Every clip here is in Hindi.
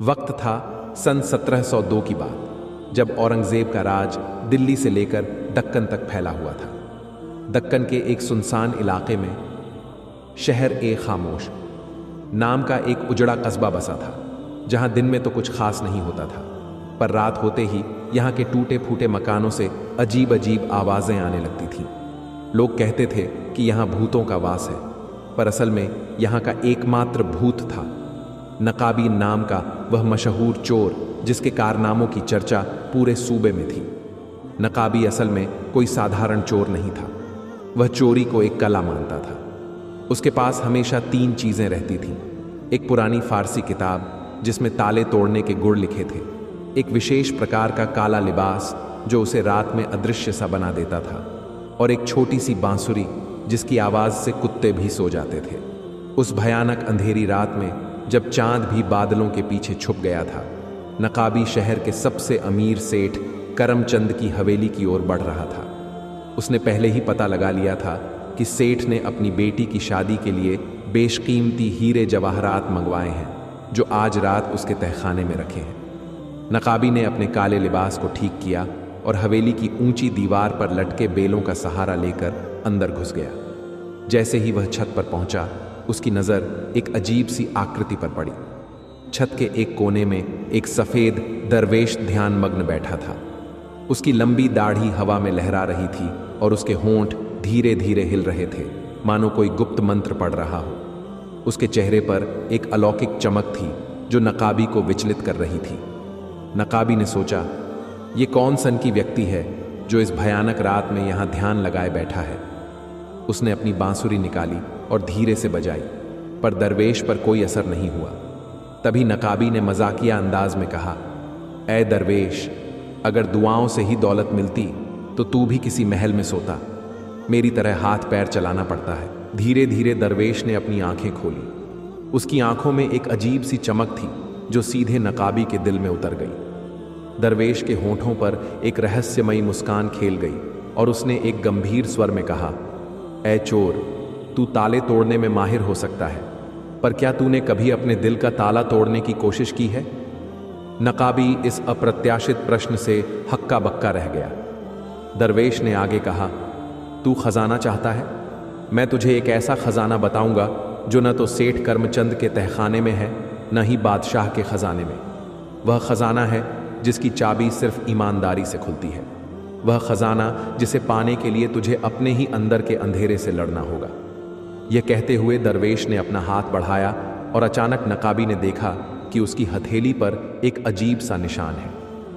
वक्त था सन 1702 की बात, जब औरंगजेब का राज दिल्ली से लेकर दक्कन तक फैला हुआ था। दक्कन के एक सुनसान इलाके में शहर ए खामोश नाम का एक उजड़ा कस्बा बसा था, जहां दिन में तो कुछ खास नहीं होता था, पर रात होते ही यहाँ के टूटे फूटे मकानों से अजीब अजीब आवाज़ें आने लगती थीं। लोग कहते थे कि यहाँ भूतों का वास है, पर असल में यहाँ का एकमात्र भूत था नकाबी नाम का वह मशहूर चोर, जिसके कारनामों की चर्चा पूरे सूबे में थी। नकाबी असल में कोई साधारण चोर नहीं था, वह चोरी को एक कला मानता था। उसके पास हमेशा 3 चीज़ें रहती थीं। एक पुरानी फारसी किताब जिसमें ताले तोड़ने के गुर लिखे थे, एक विशेष प्रकार का काला लिबास जो उसे रात में अदृश्य सा बना देता था, और एक छोटी सी बांसुरी जिसकी आवाज़ से कुत्ते भी सो जाते थे। उस भयानक अंधेरी रात में जब चांद भी बादलों के पीछे छुप गया था, नकाबी शहर के सबसे अमीर सेठ करमचंद की हवेली की ओर बढ़ रहा था। उसने पहले ही पता लगा लिया था कि सेठ ने अपनी बेटी की शादी के लिए बेशकीमती हीरे जवाहरात मंगवाए हैं, जो आज रात उसके तहखाने में रखे हैं। नकाबी ने अपने काले लिबास को ठीक किया और हवेली की ऊंची दीवार पर लटके बेलों का सहारा लेकर अंदर घुस गया। जैसे ही वह छत पर पहुंचा, उसकी नज़र एक अजीब सी आकृति पर पड़ी। छत के एक कोने में एक सफ़ेद दरवेश ध्यानमग्न बैठा था। उसकी लंबी दाढ़ी हवा में लहरा रही थी और उसके होंठ धीरे धीरे हिल रहे थे, मानो कोई गुप्त मंत्र पढ़ रहा हो। उसके चेहरे पर एक अलौकिक चमक थी जो नकाबी को विचलित कर रही थी। नकाबी ने सोचा, ये कौन सन की व्यक्ति है जो इस भयानक रात में यहाँ ध्यान लगाए बैठा है। उसने अपनी बांसुरी निकाली और धीरे से बजाई, पर दरवेश पर कोई असर नहीं हुआ। तभी नकाबी ने मजाकिया अंदाज में कहा, ऐ दरवेश, अगर दुआओं से ही दौलत मिलती तो तू भी किसी महल में सोता। मेरी तरह हाथ पैर चलाना पड़ता है। धीरे धीरे दरवेश ने अपनी आंखें खोली। उसकी आंखों में एक अजीब सी चमक थी जो सीधे नकाबी के दिल में उतर गई। दरवेश के होंठों पर एक रहस्यमयी मुस्कान खेल गई और उसने एक गंभीर स्वर में कहा, ऐ चोर, तू ताले तोड़ने में माहिर हो सकता है, पर क्या तूने कभी अपने दिल का ताला तोड़ने की कोशिश की है? नकाबी इस अप्रत्याशित प्रश्न से हक्का बक्का रह गया। दरवेश ने आगे कहा, तू खजाना चाहता है? मैं तुझे एक ऐसा खजाना बताऊंगा जो न तो सेठ करमचंद के तहखाने में है, न ही बादशाह के खजाने में। वह खजाना है जिसकी चाबी सिर्फ ईमानदारी से खुलती है। वह खजाना जिसे पाने के लिए तुझे अपने ही अंदर के अंधेरे से लड़ना होगा। यह कहते हुए दरवेश ने अपना हाथ बढ़ाया और अचानक नकाबी ने देखा कि उसकी हथेली पर एक अजीब सा निशान है,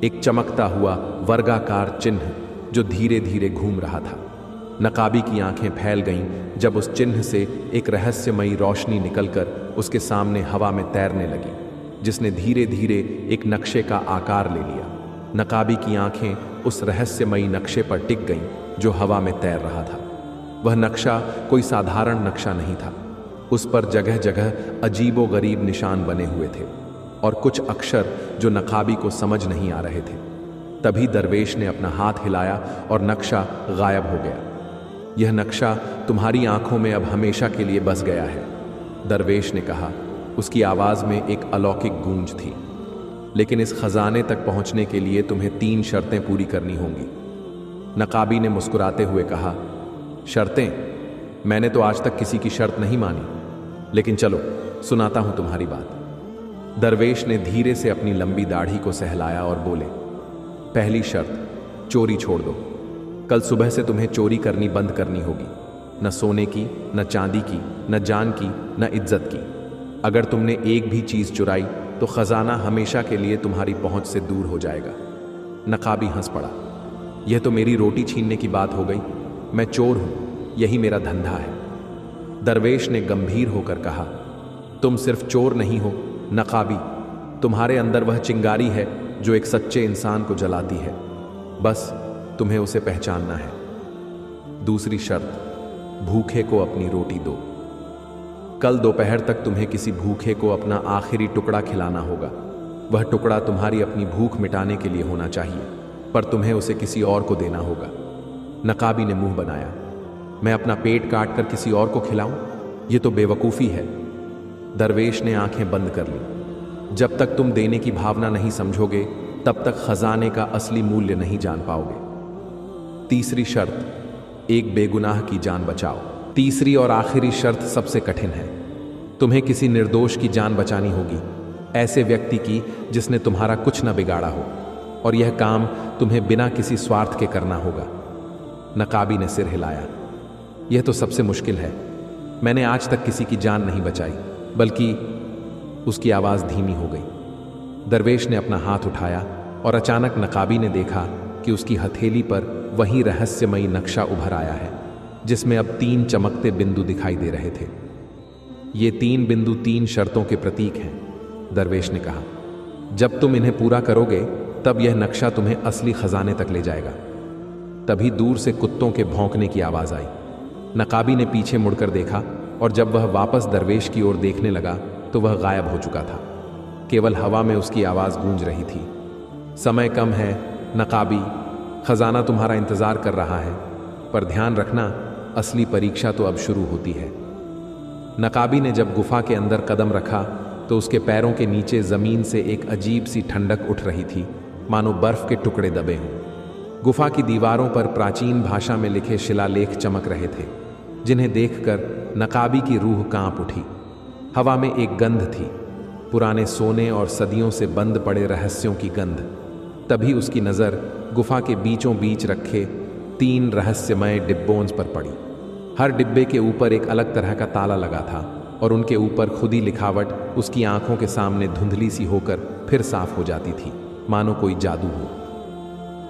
एक चमकता हुआ वर्गाकार चिन्ह जो धीरे धीरे घूम रहा था। नकाबी की आंखें फैल गईं जब उस चिन्ह से एक रहस्यमयी रोशनी निकलकर उसके सामने हवा में तैरने लगी, जिसने धीरे धीरे एक नक्शे का आकार ले लिया। नकाबी की आंखें उस रहस्यमयी नक्शे पर टिक गईं जो हवा में तैर रहा था। वह नक्शा कोई साधारण नक्शा नहीं था। उस पर जगह जगह अजीबो गरीब निशान बने हुए थे और कुछ अक्षर जो नकाबी को समझ नहीं आ रहे थे। तभी दरवेश ने अपना हाथ हिलाया और नक्शा गायब हो गया। यह नक्शा तुम्हारी आंखों में अब हमेशा के लिए बस गया है, दरवेश ने कहा। उसकी आवाज़ में एक अलौकिक गूंज थी। लेकिन इस खजाने तक पहुंचने के लिए तुम्हें 3 शर्तें पूरी करनी होंगी। नकाबी ने मुस्कुराते हुए कहा, शर्तें? मैंने तो आज तक किसी की शर्त नहीं मानी, लेकिन चलो सुनाता हूं तुम्हारी बात। दरवेश ने धीरे से अपनी लंबी दाढ़ी को सहलाया और बोले, पहली शर्त, चोरी छोड़ दो। कल सुबह से तुम्हें चोरी करनी बंद करनी होगी, न सोने की, न चांदी की, न जान की, न इज्जत की। अगर तुमने एक भी चीज चुराई तो खजाना हमेशा के लिए तुम्हारी पहुंच से दूर हो जाएगा। नकाबी हंस पड़ा, यह तो मेरी रोटी छीनने की बात हो गई। मैं चोर हूं, यही मेरा धंधा है। दरवेश ने गंभीर होकर कहा, तुम सिर्फ चोर नहीं हो नकाबी, तुम्हारे अंदर वह चिंगारी है जो एक सच्चे इंसान को जलाती है। बस तुम्हें उसे पहचानना है। दूसरी शर्त, भूखे को अपनी रोटी दो। कल दोपहर तक तुम्हें किसी भूखे को अपना आखिरी टुकड़ा खिलाना होगा। वह टुकड़ा तुम्हारी अपनी भूख मिटाने के लिए होना चाहिए, पर तुम्हें उसे किसी और को देना होगा। नकाबी ने मुंह बनाया, मैं अपना पेट काट कर किसी और को खिलाऊं? ये तो बेवकूफ़ी है। दरवेश ने आंखें बंद कर ली। जब तक तुम देने की भावना नहीं समझोगे तब तक खजाने का असली मूल्य नहीं जान पाओगे। तीसरी शर्त, एक बेगुनाह की जान बचाओ। तीसरी और आखिरी शर्त सबसे कठिन है। तुम्हें किसी निर्दोष की जान बचानी होगी, ऐसे व्यक्ति की जिसने तुम्हारा कुछ न बिगाड़ा हो, और यह काम तुम्हें बिना किसी स्वार्थ के करना होगा। नकाबी ने सिर हिलाया। यह तो सबसे मुश्किल है। मैंने आज तक किसी की जान नहीं बचाई। बल्कि उसकी आवाज धीमी हो गई। दरवेश ने अपना हाथ उठाया और अचानक नकाबी ने देखा कि उसकी हथेली पर वही रहस्यमयी नक्शा उभर आया है जिसमें अब 3 चमकते बिंदु दिखाई दे रहे थे। ये 3 बिंदु 3 शर्तों के प्रतीक हैं, दरवेश ने कहा। जब तुम इन्हें पूरा करोगे तब यह नक्शा तुम्हें असली खजाने तक ले जाएगा। तभी दूर से कुत्तों के भौंकने की आवाज आई। नकाबी ने पीछे मुड़कर देखा और जब वह वापस दरवेश की ओर देखने लगा तो वह गायब हो चुका था। केवल हवा में उसकी आवाज गूंज रही थी। समय कम है नकाबी, खजाना तुम्हारा इंतजार कर रहा है, पर ध्यान रखना, असली परीक्षा तो अब शुरू होती है। नकाबी ने जब गुफा के अंदर कदम रखा तो उसके पैरों के नीचे जमीन से एक अजीब सी ठंडक उठ रही थी, मानो बर्फ के टुकड़े दबे हों। गुफा की दीवारों पर प्राचीन भाषा में लिखे शिलालेख चमक रहे थे, जिन्हें देखकर नकाबी की रूह कांप उठी। हवा में एक गंध थी, पुराने सोने और सदियों से बंद पड़े रहस्यों की गंध। तभी उसकी नज़र गुफा के बीचों बीच रखे 3 रहस्यमय डिब्बों पर पड़ी। हर डिब्बे के ऊपर एक अलग तरह का ताला लगा था और उनके ऊपर खुदी लिखावट उसकी आंखों के सामने धुंधली सी होकर फिर साफ हो जाती थी, मानो कोई जादू हो।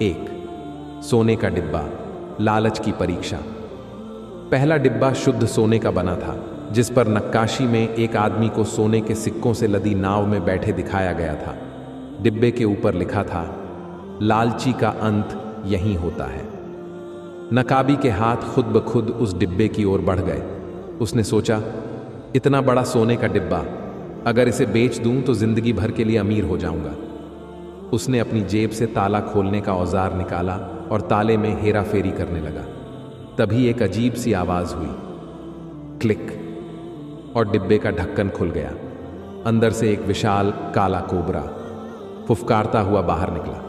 1, सोने का डिब्बा, लालच की परीक्षा। पहला डिब्बा शुद्ध सोने का बना था, जिस पर नक्काशी में एक आदमी को सोने के सिक्कों से लदी नाव में बैठे दिखाया गया था। डिब्बे के ऊपर लिखा था, लालची का अंत यहीं होता है। नकाबी के हाथ खुद ब खुद उस डिब्बे की ओर बढ़ गए। उसने सोचा, इतना बड़ा सोने का डिब्बा, अगर इसे बेच दूं तो जिंदगी भर के लिए अमीर हो जाऊंगा। उसने अपनी जेब से ताला खोलने का औजार निकाला और ताले में हेरा फेरी करने लगा। तभी एक अजीब सी आवाज हुई, क्लिक, और डिब्बे का ढक्कन खुल गया। अंदर से एक विशाल काला कोबरा फुफकारता हुआ बाहर निकला,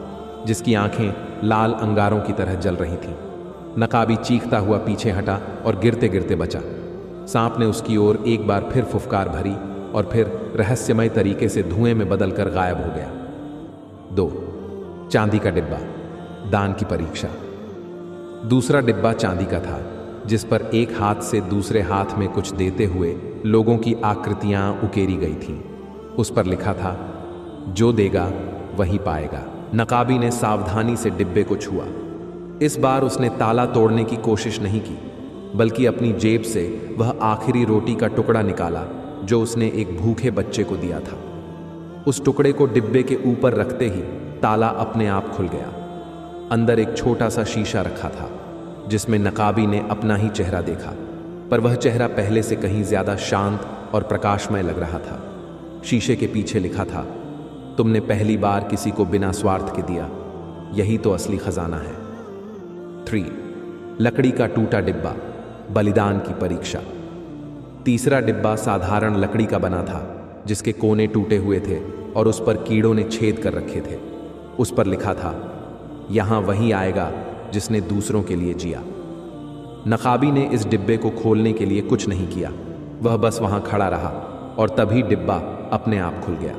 जिसकी आंखें लाल अंगारों की तरह जल रही थीं। नकाबी चीखता हुआ पीछे हटा और गिरते गिरते बचा। सांप ने उसकी ओर एक बार फिर फुफकार भरी और फिर रहस्यमय तरीके से धुएं में बदलकर गायब हो गया। 2, चांदी का डिब्बा, दान की परीक्षा। दूसरा डिब्बा चांदी का था, जिस पर एक हाथ से दूसरे हाथ में कुछ देते हुए लोगों की आकृतियां उकेरी गई थीं। उस पर लिखा था, जो देगा वही पाएगा। नकाबी ने सावधानी से डिब्बे को छुआ। इस बार उसने ताला तोड़ने की कोशिश नहीं की, बल्कि अपनी जेब से वह आखिरी रोटी का टुकड़ा निकाला जो उसने एक भूखे बच्चे को दिया था। उस टुकड़े को डिब्बे के ऊपर रखते ही ताला अपने आप खुल गया। अंदर एक छोटा सा शीशा रखा था, जिसमें नकाबी ने अपना ही चेहरा देखा, पर वह चेहरा पहले से कहीं ज्यादा शांत और प्रकाशमय लग रहा था। शीशे के पीछे लिखा था, तुमने पहली बार किसी को बिना स्वार्थ के दिया, यही तो असली खजाना है। 3, लकड़ी का टूटा डिब्बा, बलिदान की परीक्षा। तीसरा डिब्बा साधारण लकड़ी का बना था, जिसके कोने टूटे हुए थे और उस पर कीड़ों ने छेद कर रखे थे। उस पर लिखा था, यहां वही आएगा जिसने दूसरों के लिए जिया। नकाबी ने इस डिब्बे को खोलने के लिए कुछ नहीं किया, वह बस वहां खड़ा रहा और तभी डिब्बा अपने आप खुल गया।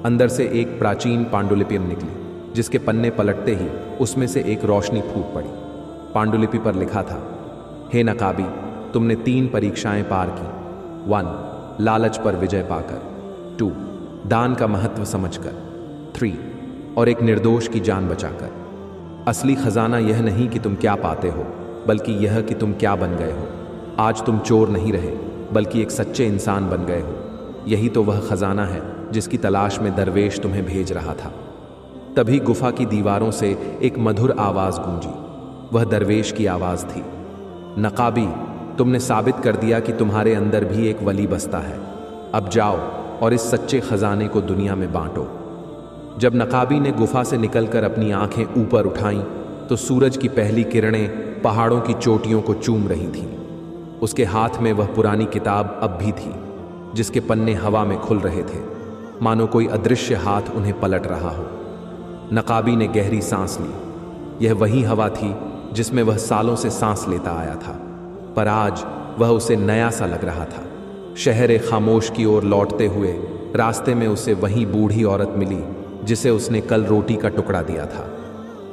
अंदर से एक प्राचीन पांडुलिपि निकली, जिसके पन्ने पलटते ही उसमें से एक रोशनी फूट पड़ी। पांडुलिपि पर लिखा था, हे नकाबी, तुमने 3 परीक्षाएं पार की। 1, लालच पर विजय पाकर। 2, दान का महत्व समझकर। 3, और एक निर्दोष की जान बचाकर। असली खजाना यह नहीं कि तुम क्या पाते हो, बल्कि यह कि तुम क्या बन गए हो। आज तुम चोर नहीं रहे, बल्कि एक सच्चे इंसान बन गए हो। यही तो वह खजाना है जिसकी तलाश में दरवेश तुम्हें भेज रहा था। तभी गुफा की दीवारों से एक मधुर आवाज गूंजी। वह दरवेश की आवाज थी, नकाबी, तुमने साबित कर दिया कि तुम्हारे अंदर भी एक वली बसता है। अब जाओ और इस सच्चे खजाने को दुनिया में बांटो। जब नकाबी ने गुफा से निकलकर अपनी आंखें ऊपर उठाईं, तो सूरज की पहली किरणें पहाड़ों की चोटियों को चूम रही थीं। उसके हाथ में वह पुरानी किताब अब भी थी, जिसके पन्ने हवा में खुल रहे थे। मानो कोई अदृश्य हाथ उन्हें पलट रहा हो। नकाबी ने गहरी सांस ली। यह वही हवा थी जिसमें वह सालों से सांस लेता आया था, पर आज वह उसे नया सा लग रहा था। शहर खामोश की ओर लौटते हुए रास्ते में उसे वही बूढ़ी औरत मिली जिसे उसने कल रोटी का टुकड़ा दिया था।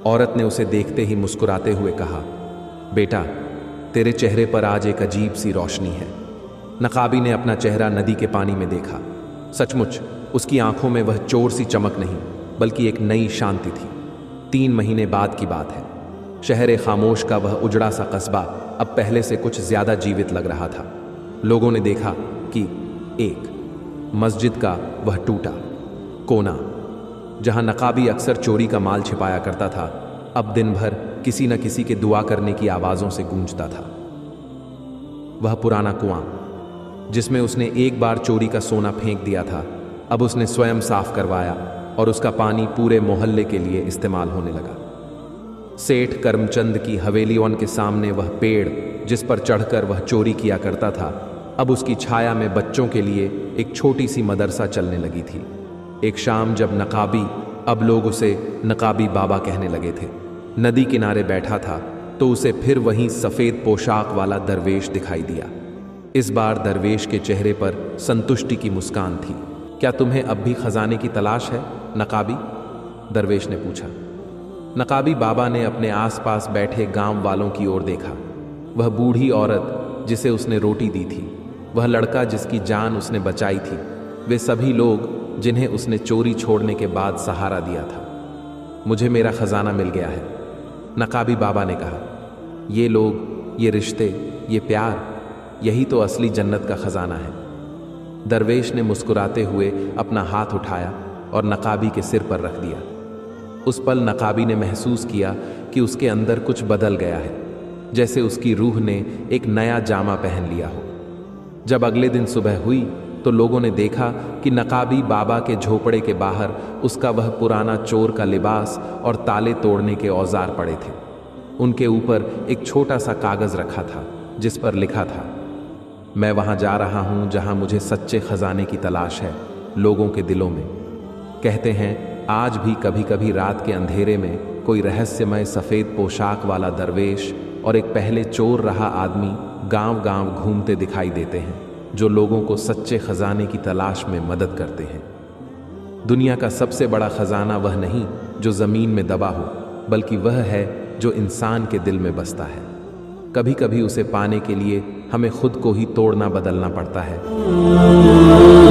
औरत ने उसे देखते ही मुस्कुराते हुए कहा, बेटा, तेरे चेहरे पर आज एक अजीब सी रोशनी है। नकाबी ने अपना चेहरा नदी के पानी में देखा। सचमुच उसकी आंखों में वह चोर सी चमक नहीं, बल्कि एक नई शांति थी। 3 महीने बाद की बात है। शहर खामोश का वह उजड़ा सा कस्बा अब पहले से कुछ ज्यादा जीवित लग रहा था। लोगों ने देखा कि एक मस्जिद का वह टूटा कोना, जहां नकाबी अक्सर चोरी का माल छिपाया करता था, अब दिन भर किसी न किसी के दुआ करने की आवाजों से गूंजता था। वह पुराना कुआं जिसमें उसने एक बार चोरी का सोना फेंक दिया था, अब उसने स्वयं साफ करवाया और उसका पानी पूरे मोहल्ले के लिए इस्तेमाल होने लगा। सेठ करमचंद की हवेलियों के सामने वह पेड़ जिस पर चढ़कर वह चोरी किया करता था, अब उसकी छाया में बच्चों के लिए एक छोटी सी मदरसा चलने लगी थी। एक शाम जब नकाबी, अब लोग उसे नकाबी बाबा कहने लगे थे, नदी किनारे बैठा था तो उसे फिर वही सफेद पोशाक वाला दरवेश दिखाई दिया। इस बार दरवेश के चेहरे पर संतुष्टि की मुस्कान थी। क्या तुम्हें अब भी खजाने की तलाश है नकाबी? दरवेश ने पूछा। नकाबी बाबा ने अपने आसपास बैठे गांव वालों की ओर देखा। वह बूढ़ी औरत जिसे उसने रोटी दी थी, वह लड़का जिसकी जान उसने बचाई थी, वे सभी लोग जिन्हें उसने चोरी छोड़ने के बाद सहारा दिया था। मुझे मेरा खजाना मिल गया है, नकाबी बाबा ने कहा। ये लोग, ये रिश्ते, ये प्यार, यही तो असली जन्नत का खजाना है। दरवेश ने मुस्कुराते हुए अपना हाथ उठाया और नकाबी के सिर पर रख दिया। उस पल नकाबी ने महसूस किया कि उसके अंदर कुछ बदल गया है, जैसे उसकी रूह ने एक नया जामा पहन लिया हो। जब अगले दिन सुबह हुई तो लोगों ने देखा कि नकाबी बाबा के झोपड़े के बाहर उसका वह पुराना चोर का लिबास और ताले तोड़ने के औजार पड़े थे। उनके ऊपर एक छोटा सा कागज रखा था जिस पर लिखा था, मैं वहां जा रहा हूं जहां मुझे सच्चे खजाने की तलाश है, लोगों के दिलों में। कहते हैं आज भी कभी कभी रात के अंधेरे में कोई रहस्यमय सफेद पोशाक वाला दरवेश और एक पहले चोर रहा आदमी गांव गांव घूमते दिखाई देते हैं, जो लोगों को सच्चे खजाने की तलाश में मदद करते हैं। दुनिया का सबसे बड़ा खजाना वह नहीं जो जमीन में दबा हो, बल्कि वह है जो इंसान के दिल में बसता है। कभी कभी उसे पाने के लिए हमें खुद को ही तोड़ना बदलना पड़ता है।